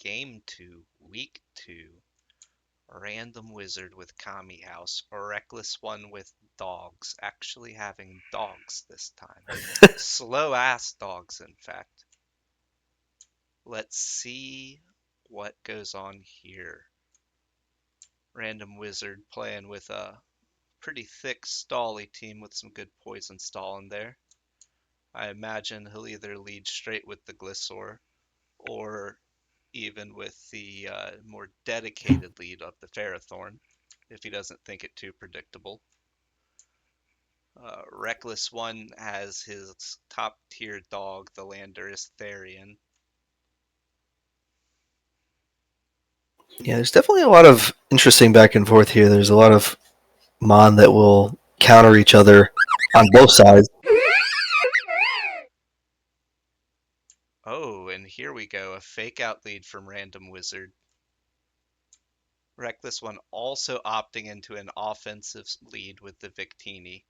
Game 2, Week 2. Random Wizard with Kami House, or Reckless One with dogs. Actually having dogs this time. Slow ass dogs, in fact. Let's see what goes on here. Random Wizard playing with a pretty thick stally team with some good poison stall in there. I imagine he'll either lead straight with the Glissaur or even with the more dedicated lead of the Ferrothorn if he doesn't think it too predictable. Reckless One has his top tier dog, the Landorus Therian. Yeah, there's definitely a lot of interesting back and forth here. There's a lot of Mon that will counter each other on both sides. Oh, and here we go, a fake out lead from Random Wizard. Reckless One also opting into an offensive lead with the Victini.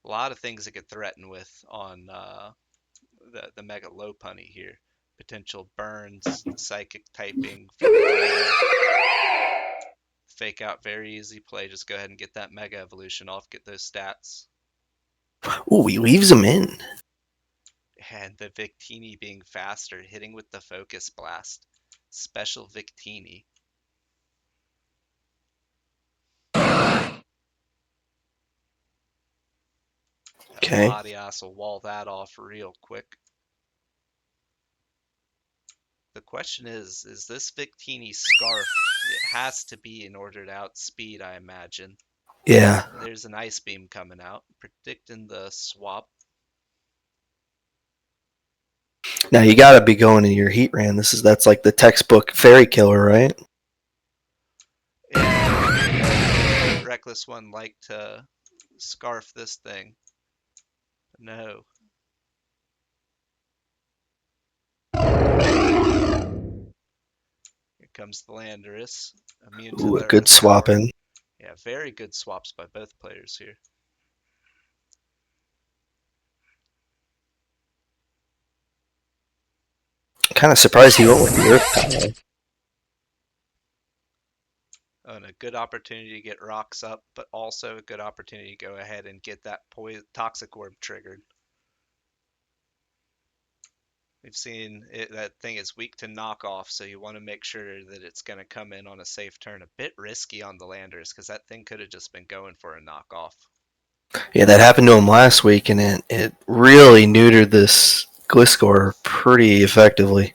A lot of things that get threatened with on the Mega Lopunny here. Potential burns, the psychic typing for the rider. Fake out, very easy play. Just go ahead and get that Mega Evolution off, get those stats. Ooh, he leaves him in. And the Victini being faster, hitting with the Focus Blast. Special Victini. Okay. Latias will wall that off real quick. The question is this Victini Scarf? It has to be in order to outspeed, I imagine. Yeah. There's an Ice Beam coming out, predicting the swap. Now you gotta be going in your Heatran. That's like the textbook fairy killer, right? Yeah, Reckless One like to scarf this thing. No. Here comes the Landorus, immune to Ooh, a the good Earth swap Power. in. Yeah, very good swaps by both players here. Kind of surprised he went with the Earth Power. Oh, and a good opportunity to get rocks up, but also a good opportunity to go ahead and get that Toxic Orb triggered. We've seen that thing is weak to knockoff, so you want to make sure that it's going to come in on a safe turn. A bit risky on the Landers, because that thing could have just been going for a knockoff. Yeah, that happened to him last week, and it really neutered this Gliscor pretty effectively.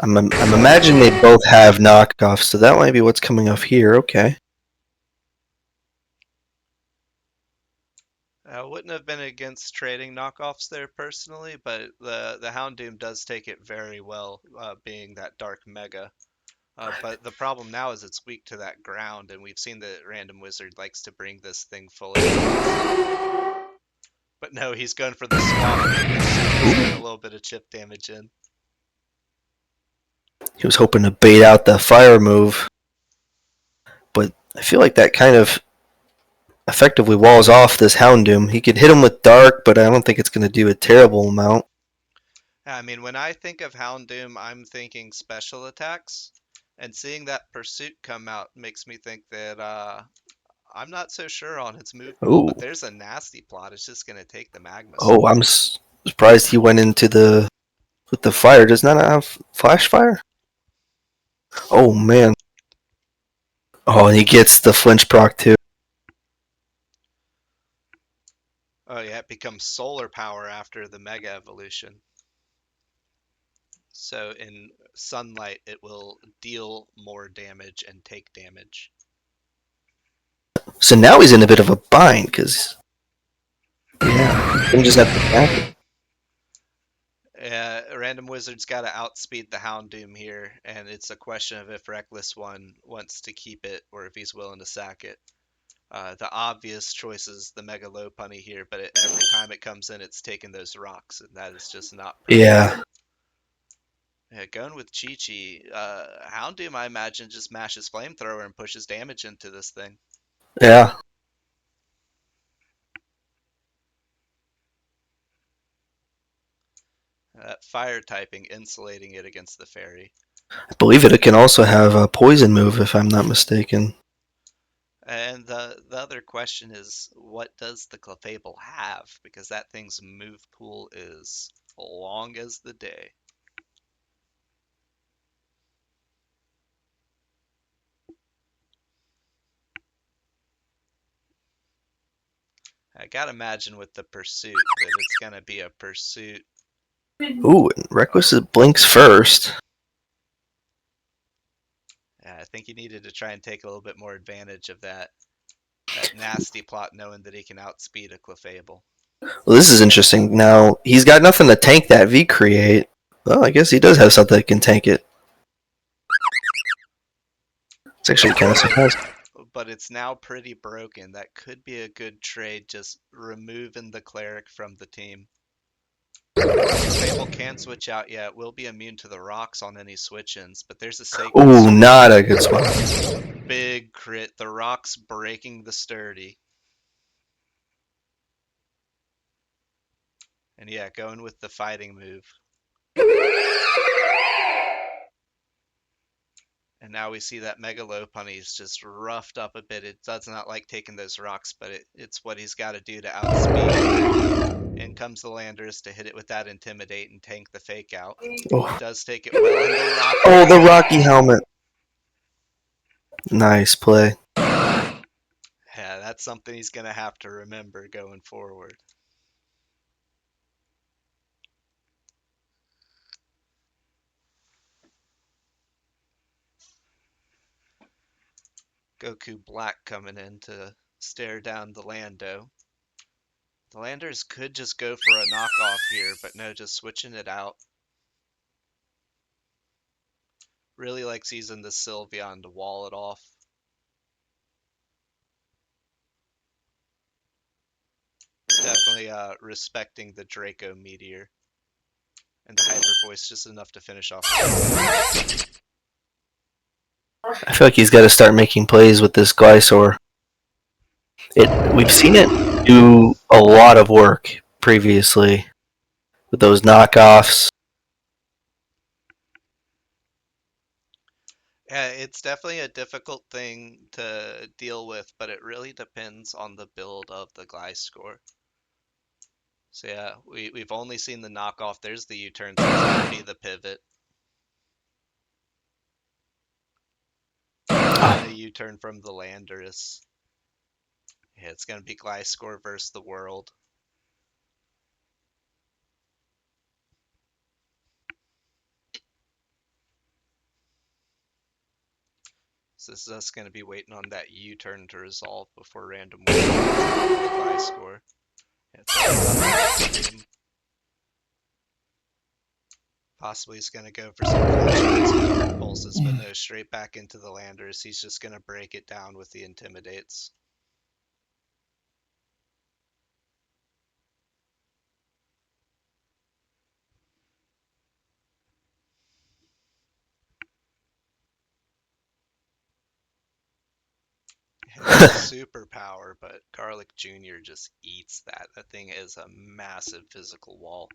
I'm imagining they both have knockoffs, so that might be what's coming off here. Okay. I wouldn't have been against trading knockoffs there personally, but the Houndoom does take it very well, being that Dark Mega. But the problem now is it's weak to that ground, and we've seen that Random Wizard likes to bring this thing fully across. But no, he's going for the swap. He's getting a little bit of chip damage in. He was hoping to bait out the fire move, but I feel like that kind of effectively walls off this Houndoom. He could hit him with Dark, but I don't think it's going to do a terrible amount. I mean, when I think of Houndoom, I'm thinking special attacks, and seeing that Pursuit come out makes me think that I'm not so sure on its move pool, Ooh. but there's a nasty plot. It's just going to take the Magma Oh, Sword. I'm surprised he went into the with the fire. Does not have flash fire? Oh man. Oh, and he gets the flinch proc too. Oh yeah, it becomes solar power after the Mega Evolution. So in sunlight, it will deal more damage and take damage. So now he's in a bit of a bind because yeah, he just have to back it. Random Wizard's got to outspeed the Houndoom here, and it's a question of if Reckless One wants to keep it or if he's willing to sack it. The obvious choice is the Mega Lopunny here, but every time it comes in, it's taking those rocks, and that is just not Yeah, practical. Yeah, going with Chi-Chi, Houndoom, I imagine, just mashes Flamethrower and pushes damage into this thing. yeah. Fire typing insulating it against the fairy. I believe it can also have a poison move, if I'm not mistaken. And the other question is, what does the Clefable have? Because that thing's move pool is long as the day. I gotta imagine with the pursuit that it's gonna be a pursuit. Ooh, and Reckless Oh, blinks first. yeah, I think he needed to try and take a little bit more advantage of that nasty plot, knowing that he can outspeed a Clefable. Well, this is interesting. Now, he's got nothing to tank that V create. Well, I guess he does have something that can tank it. It's actually kind of surprising. But it's now pretty broken. That could be a good trade, just removing the cleric from the team. Clefable can switch out, yeah, it will be immune to the rocks on any switch-ins, but there's a sacred Ooh, sword. not a good spot. Big crit, the rocks breaking the sturdy. And yeah, going with the fighting move. And now we see that Mega Lopunny's just roughed up a bit. It does not like taking those rocks, but it's what he's got to do to outspeed. In comes the Landers to hit it with that Intimidate and tank the fake out. Oh, Does take it well, and the Rocky oh, the helmet. Rocky helmet. Nice play. Yeah, that's something he's going to have to remember going forward. Goku Black coming in to stare down the Lando. The Landers could just go for a knockoff here, but no, just switching it out. Really likes using the Sylveon to wall it off. Definitely respecting the Draco Meteor. And the Hyper Voice just enough to finish off the I feel like he's got to start making plays with this Glysaur. We've seen it do a lot of work previously with those knockoffs. Yeah, it's definitely a difficult thing to deal with, but it really depends on the build of the Gliscor. So yeah, we've only seen the knockoff. There's the U-turn, so it's gonna be the pivot. And the U-turn from the Landorus. Yeah, it's gonna be Gliscor versus the world. So this is us gonna be waiting on that U-turn to resolve before random wins the Gliscor. Yeah, possibly he's going to go for some dark pulses, but no, straight back into the Landers. He's just going to break it down with the Intimidates. It's superpower, but Garlic Jr. just eats that. That thing is a massive physical wall.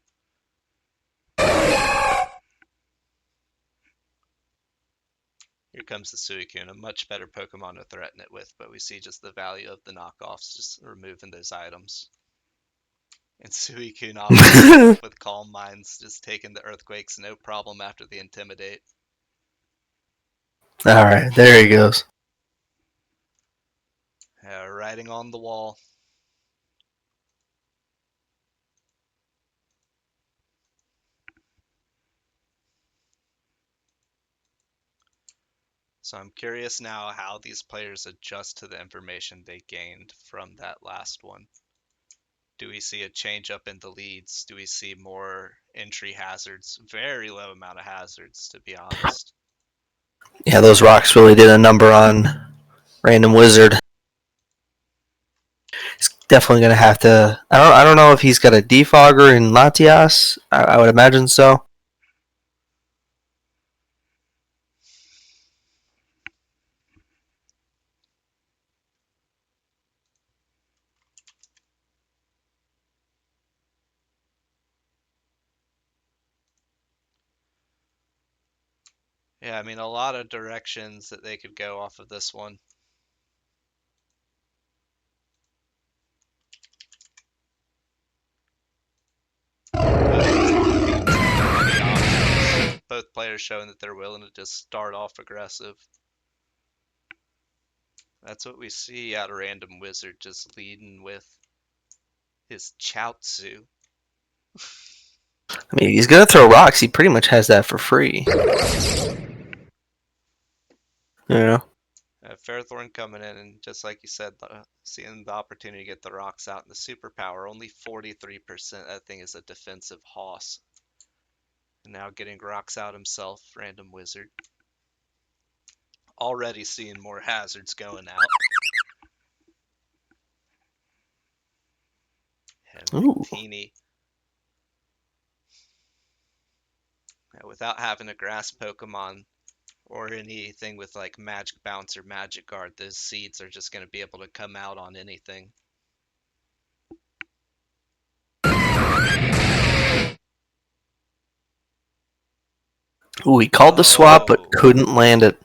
Here comes the Suicune, a much better Pokemon to threaten it with, but we see just the value of the knockoffs, just removing those items. And Suicune off the roof with Calm Minds, just taking the Earthquakes, no problem after the Intimidate. All right, there he goes. Riding on the wall. So I'm curious now how these players adjust to the information they gained from that last one. Do we see a change up in the leads? Do we see more entry hazards? Very low amount of hazards, to be honest. Yeah, those rocks really did a number on Random Wizard. He's definitely gonna have to. I don't know if he's got a defogger in Latias. I would imagine so. Yeah, I mean, a lot of directions that they could go off of this one. Both teams having many options. Both players showing that they're willing to just start off aggressive. That's what we see out of Random Wizard, just leading with his Chaozu. I mean, he's gonna throw rocks. He pretty much has that for free. You know. Fairthorn coming in, and just like you said, seeing the opportunity to get the rocks out in the superpower, only 43%. That thing is a defensive hoss. And now getting rocks out himself, Random Wizard. Already seeing more hazards going out. And Ooh. Victini, without having a grass Pokemon or anything with like Magic Bounce or Magic Guard, those seeds are just going to be able to come out on anything. Ooh, he called the swap but Oh, couldn't land it.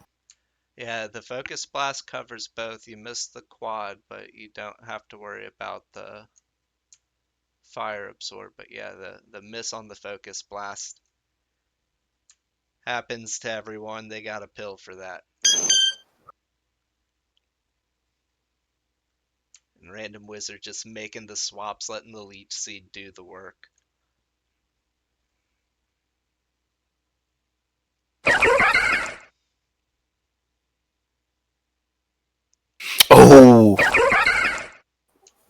yeah, the Focus Blast covers both. You missed the quad, but you don't have to worry about the Fire Absorb. But yeah, the miss on the Focus Blast happens to everyone. They got a pill for that. And Random Wizard just making the swaps, letting the Leech Seed do the work. Oh,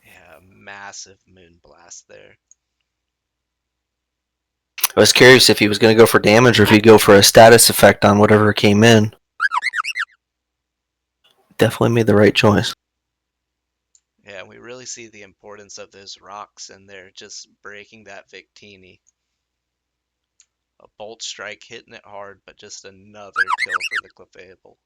Yeah, massive Moon Blast there. I was curious if he was going to go for damage or if he'd go for a status effect on whatever came in. Definitely made the right choice. Yeah, we really see the importance of those rocks, and they're just breaking that Victini. A Bolt Strike hitting it hard, but just another kill for the Clefable.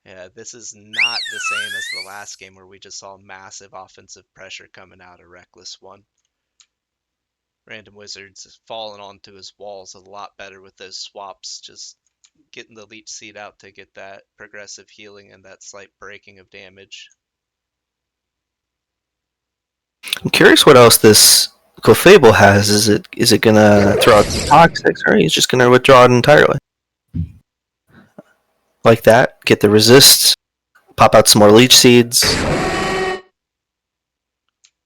Yeah, this is not the same as the last game where we just saw massive offensive pressure coming out of Reckless 1. Random Wizards falling onto his walls a lot better with those swaps, just getting the Leech Seed out to get that progressive healing and that slight breaking of damage. I'm curious what else this Clefable has. Is it gonna throw out the toxics, or he's just gonna withdraw it entirely? Like that, get the resists, pop out some more leech seeds.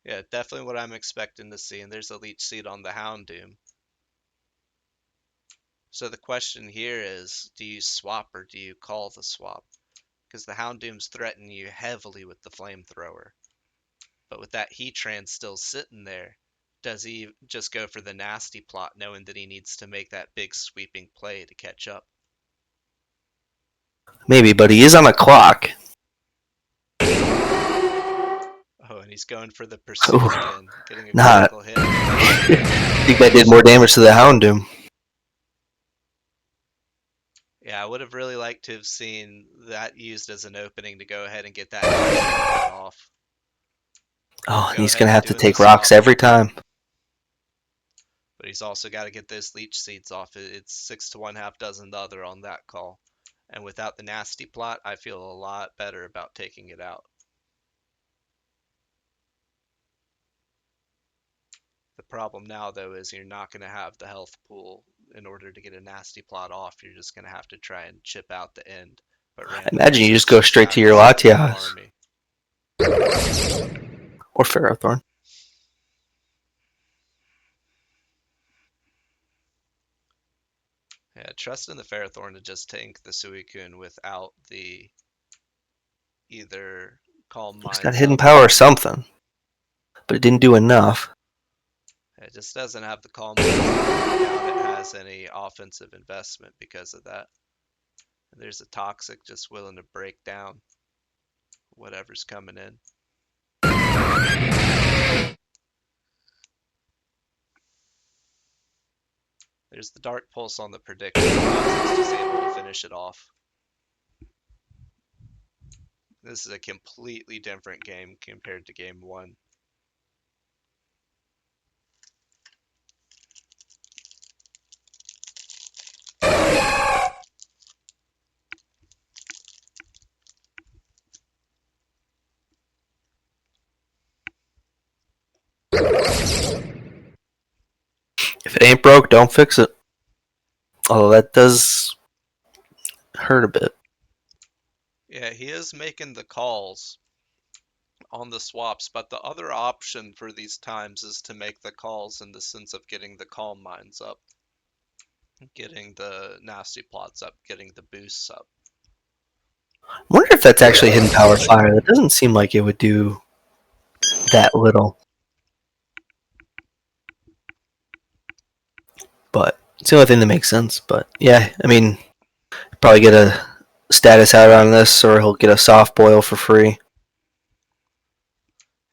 Yeah, definitely what I'm expecting to see, and there's a Leech Seed on the Houndoom. So the question here is, do you swap or do you call the swap? Because the Houndoom's threatening you heavily with the Flamethrower. But with that Heatran still sitting there, does he just go for the nasty plot knowing that he needs to make that big sweeping play to catch up? Maybe, but he is on a clock. Oh, and he's going for the pursuit Ooh, again, getting a not. critical hit. I think that did more damage to the Houndoom. Yeah, I would have really liked to have seen that used as an opening to go ahead and get that nasty plot off. Oh, Go he's ahead gonna and have to doing the take rocks swap. every time. But he's also got to get those leech seeds off. It's 6 to 1, half dozen the other on that call. And without the nasty plot, I feel a lot better about taking it out. The problem now, though, is you're not going to have the health pool in order to get a nasty plot off. You're just going to have to try and chip out the end. But I Random imagine you just Wizard's go just straight to got your his whole Latias army. or Ferrothorn. Yeah, trusting the Ferrothorn to just tank the Suicune without the either Calm He's got Minds hidden out power or there. something, but it didn't do enough. It just doesn't have the Calm Minds out there. I doubt it has any offensive investment because of that. There's a Toxic just willing to break down whatever's coming in. There's the Dark Pulse on the prediction. Toxic's just able to finish it off. This is a completely different game compared to game 1. If it ain't broke, don't fix it. Although that does hurt a bit. Yeah, he is making the calls on the swaps, but the other option for these times is to make the calls in the sense of getting the calm mines up, getting the nasty plots up, getting the boosts up. I wonder if that's actually hidden power fire. That doesn't seem like it would do that little. But it's the only thing that makes sense. But yeah, I mean, probably get a status out on this, or he'll get a soft boil for free.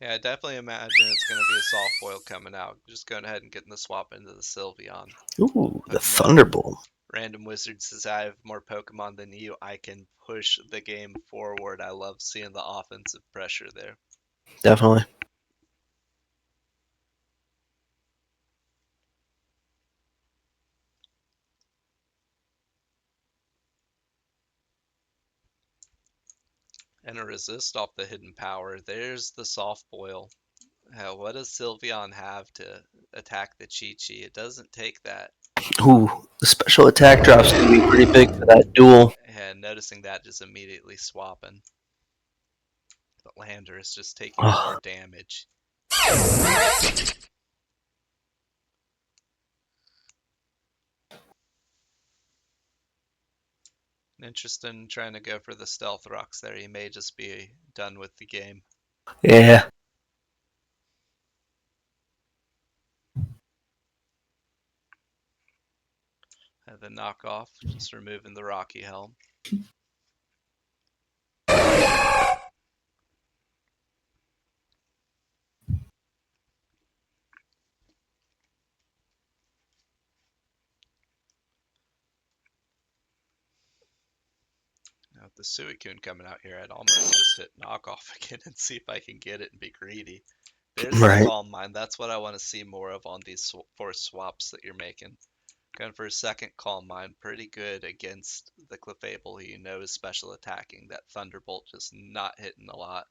Yeah, I definitely imagine it's going to be a soft boil coming out. Just going ahead and getting the swap into the Sylveon. Ooh, the But no, Thunderbolt. Random Wizard says I have more Pokemon than you. I can push the game forward. I love seeing the offensive pressure there. Definitely. And a resist off the hidden power. There's the soft boil. What does Sylveon have to attack the Chi-Chi? It doesn't take that. Ooh, the special attack drop's gonna be pretty big for that duel. And noticing that, just immediately swapping. But Lander is just taking more Oh, damage. Interested in trying to go for the stealth rocks there. He may just be done with the game. yeah. The knockoff, just removing the Rocky Helm. Now with the Suicune coming out here, I'd almost just hit knockoff again and see if I can get it and be greedy. There's the Right. Calm Mind. That's what I want to see more of on these four swaps that you're making. Going for a second Calm Mind, pretty good against the Clefable, who you know is special attacking. That Thunderbolt just not hitting a lot.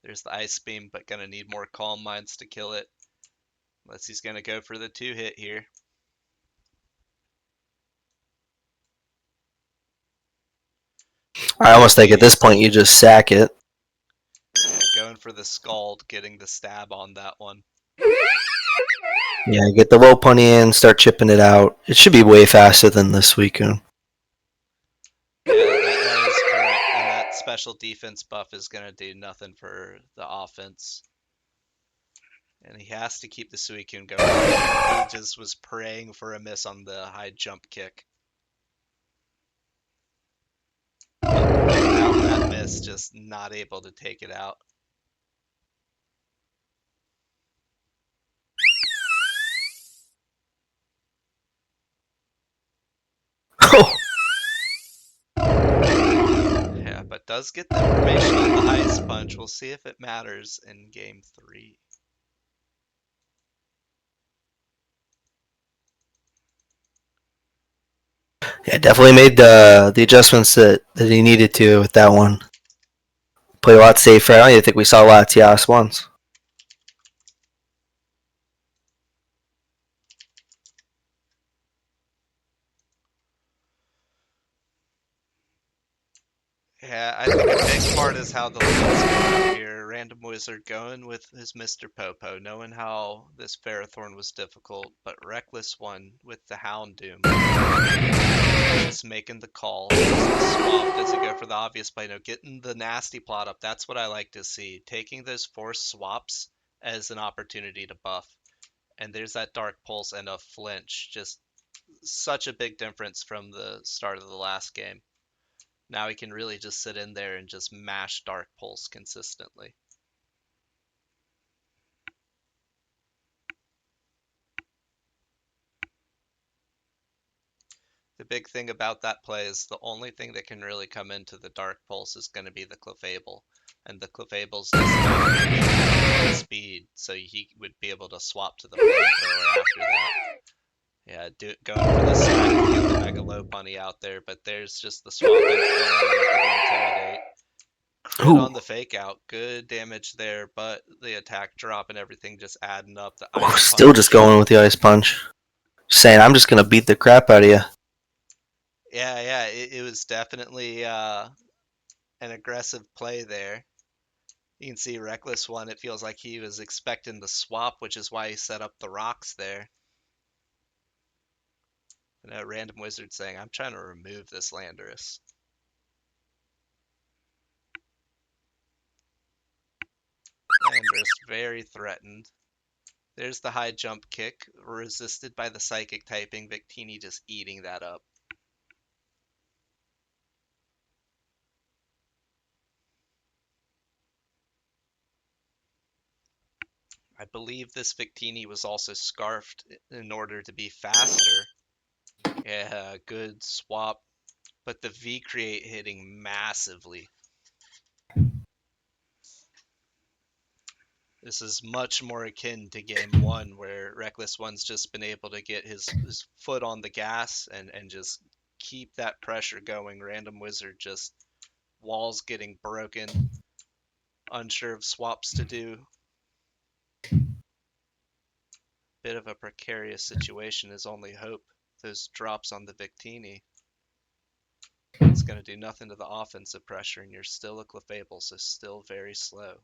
There's the Ice Beam, but gonna need more Calm Minds to kill it. Unless he's gonna go for the 2-hit here. I almost think at this point you just sack it. Yeah, going for the Scald, getting the stab on that one. Yeah, get the low punny in, start chipping it out. It should be way faster than this weekend. Yeah, that is correct. And that special defense buff is going to do nothing for the offense. And he has to keep the Suicune going. He just was praying for a miss on the high jump kick. Without that miss, just not able to take it out. Yeah, but does get the information on the Ice Punch. We'll see if it matters in Game 3. Yeah, definitely made the adjustments that he needed to with that one. Play a lot safer. I don't even think we saw Latias once. Yeah, I think a big part is how the leads go here. Random Wizard going with his Mr. Popo, knowing how this Ferrothorn was difficult, but Reckless one with the Houndoom. Just making the call. Swap. Does he go for the obvious play? No, getting the nasty plot up. That's what I like to see. Taking those forced swaps as an opportunity to buff. And there's that Dark Pulse and a flinch. Just such a big difference from the start of the last game. Now he can really just sit in there and just mash Dark Pulse consistently. The big thing about that play is the only thing that can really come into the Dark Pulse is going to be the Clefable. And the Clefable's just speed, so he would be able to swap to the Flamethrower after that. Yeah, going for the sack to get the Mega Lopunny out there, but there's just the swap in for the Intimidate. Good Ooh, on the fake out. Good damage there, but the attack drop and everything just adding up. The oh, ice still just punch. going with the ice punch. Saying I'm just gonna beat the crap out of you. Yeah, it was definitely an aggressive play there. You can see Reckless One, it feels like he was expecting the swap, which is why he set up the rocks there. And a random wizard saying, I'm trying to remove this Landorus. Landorus very threatened. There's the high jump kick, resisted by the psychic typing. Victini just eating that up. I believe this Victini was also scarfed in order to be faster. Yeah, good swap. But the V create hitting massively. This is much more akin to game one, where Reckless One's just been able to get his foot on the gas and just keep that pressure going. Random Wizard just walls getting broken, unsure of swaps to do. Bit of a precarious situation. His only hope. Those drops on the Victini. It's going to do nothing to the offensive pressure, and you're still a Clefable, so still very slow.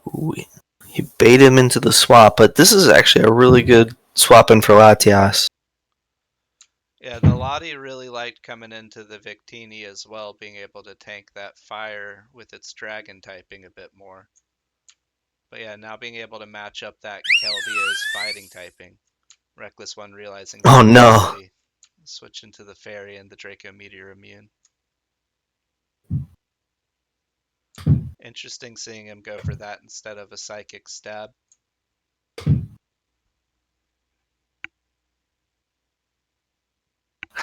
Ooh, he bait him into the swap, but this is actually a really good swap in for Latias. Yeah, the Lottie really liked coming into the Victini as well, being able to tank that fire with its dragon typing a bit more. But yeah, now being able to match up that Keldeo's fighting typing. Reckless One realizing Oh too no. quickly. Switching to the Fairy and the Draco Meteor immune. Interesting seeing him go for that instead of a Psychic Stab.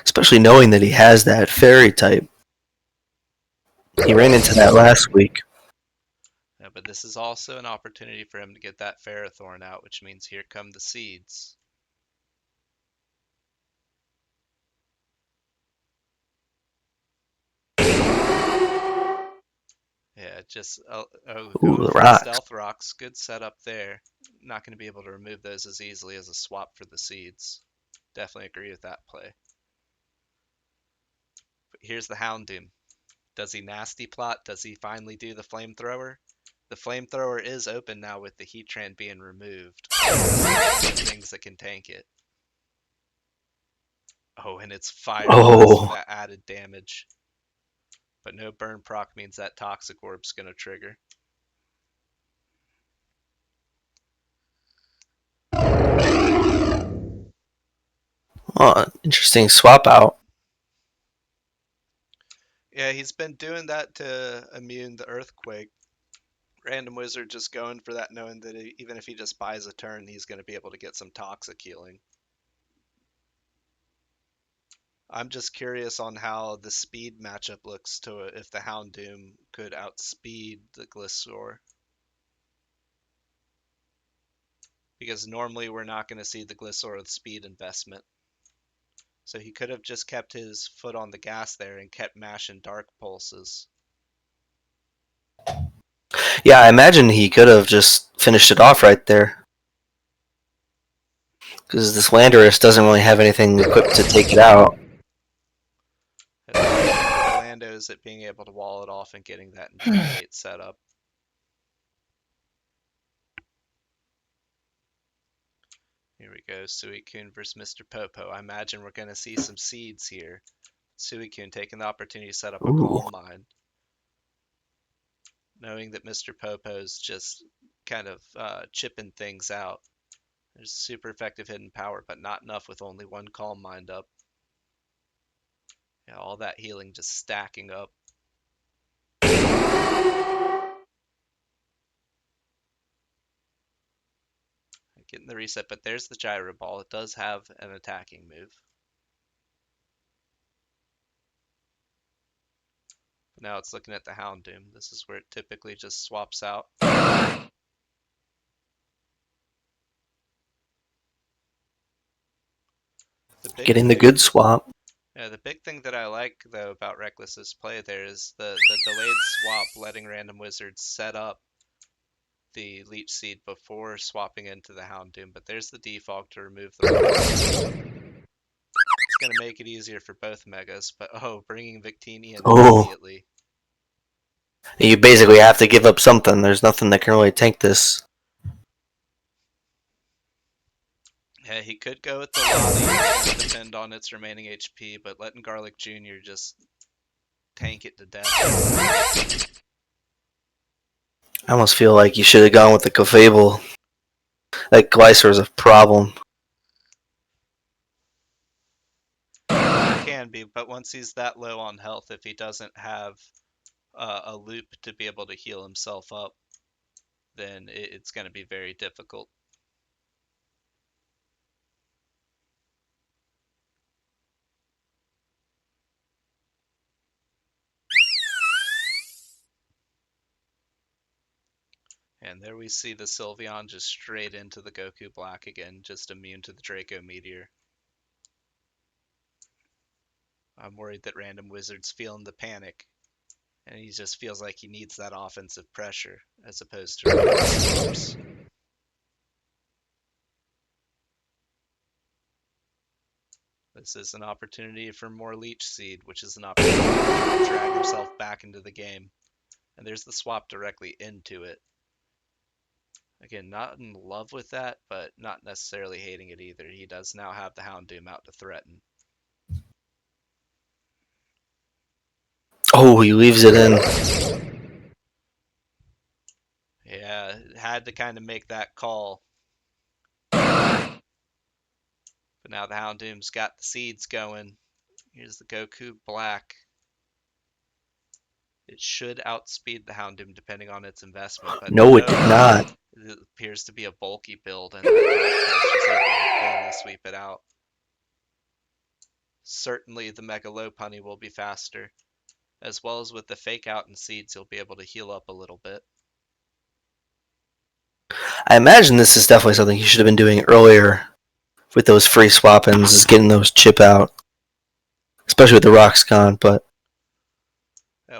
Especially knowing that he has that fairy type. He ran into that last week. Yeah, but this is also an opportunity for him to get that Ferrothorn out, which means here come the seeds. Yeah, just Ooh, going the for the rocks. Stealth Rocks. Good setup there. Not going to be able to remove those as easily as a swap for the seeds. Definitely agree with that play. But here's the Houndoom. Does he nasty plot? Does he finally do the flamethrower? The flamethrower is open now with the Heatran being removed. Things that can tank it. Oh, and it's Fire Blast for Oh, that added damage. But no burn proc means that Toxic Orb's gonna trigger. oh, interesting swap out. Yeah, he's been doing that to immune the Earthquake. Random Wizard just going for that, knowing that even if he just buys a turn, he's going to be able to get some Toxic healing. I'm just curious on how the speed matchup looks to it, if the Houndoom could outspeed the Gliscor. Because normally we're not going to see the Gliscor with speed investment. So he could have just kept his foot on the gas there and kept mashing Dark Pulses. Yeah, I imagine he could have just finished it off right there. Because this Landorus doesn't really have anything equipped to take it out. The Lando's at being able to wall it off and getting that Intimidate set up. Here we go, Suicune versus Mr. Popo. I imagine we're going to see some seeds here. Suicune taking the opportunity to set up a Ooh. Calm Mind. Knowing that Mr. Popo's just kind of chipping things out. There's super effective hidden power, but not enough with only one Calm Mind up. Yeah, all that healing just stacking up. Getting the reset, but there's the Gyro Ball. It does have an attacking move. But now it's looking at the Houndoom. This is where it typically just swaps out. big Getting the thing, good swap. the big thing that I like though about Reckless's play there is the delayed swap, letting random wizards set up the leech seed before swapping into the Houndoom. But there's the default to remove the rocks. It's gonna make it easier for both megas, but oh, bringing Victini in Oh, immediately. you basically have to give up something. There's nothing that can really tank this. Yeah, he could go with the Lottie, it's gonna depend on its remaining HP, but letting Garlic Jr. just tank it to death. I almost feel like you should have gone with the Clefable. That Glycer is a problem. It can be, but once he's that low on health, if he doesn't have a loop to be able to heal himself up, then it's going to be very difficult. And there we see the Sylveon just straight into the Goku Black again, just immune to the Draco Meteor. I'm worried that Random Wizard's feeling the panic, and he just feels like he needs that offensive pressure as opposed to This is an opportunity for more Leech Seed, which is an opportunity to drag himself back into the game. And there's the swap directly into it. Again, not in love with that, but not necessarily hating it either. He does now have the Houndoom out to threaten. Oh, he leaves it in. Yeah, had to kind of make that call. But now the Houndoom's got the seeds going. Here's the Goku Black. It should outspeed the Houndoom depending on its investment, but No, it did not. it appears to be a bulky build, and that Dark Pulse was able to cleanly sweep it out. Certainly the Mega Lopunny will be faster, as well as with the Fake Out and Seeds, you'll be able to heal up a little bit. I imagine this is definitely something he should have been doing earlier with those free swap-ins, is getting those chip out. Especially with the rocks gone, but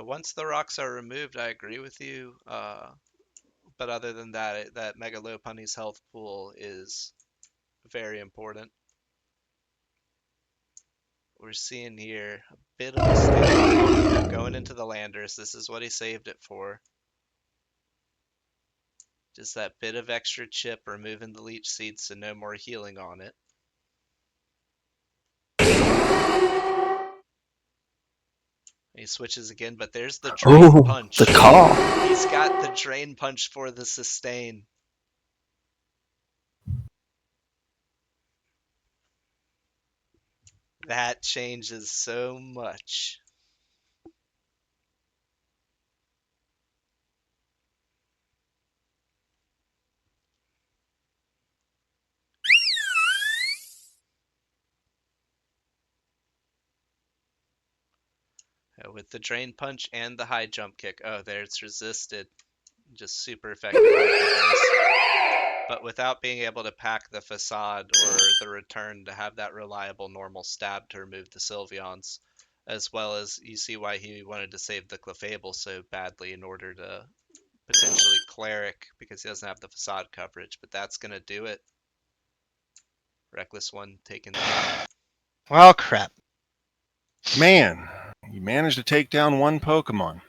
Once the rocks are removed, I agree with you. But other than that, that Mega Lopunny's health pool is very important. We're seeing here a bit of a mistake. Going into the Landers, this is what he saved it for. Just that bit of extra chip, removing the Leech Seeds so no more healing on it. He switches again, but there's the Drain Punch. the call. He's got the Drain Punch for the sustain. That changes so much. With the Drain Punch and the high jump kick. Oh, there it's resisted. Just super effective. But without being able to pack the Facade or the Return to have that reliable normal stab to remove the Sylveons, as well as you see why he wanted to save the Clefable so badly in order to potentially Cleric, because he doesn't have the Facade coverage, but that's going to do it. Reckless One taking the game. Well, crap. Man, you managed to take down one Pokemon.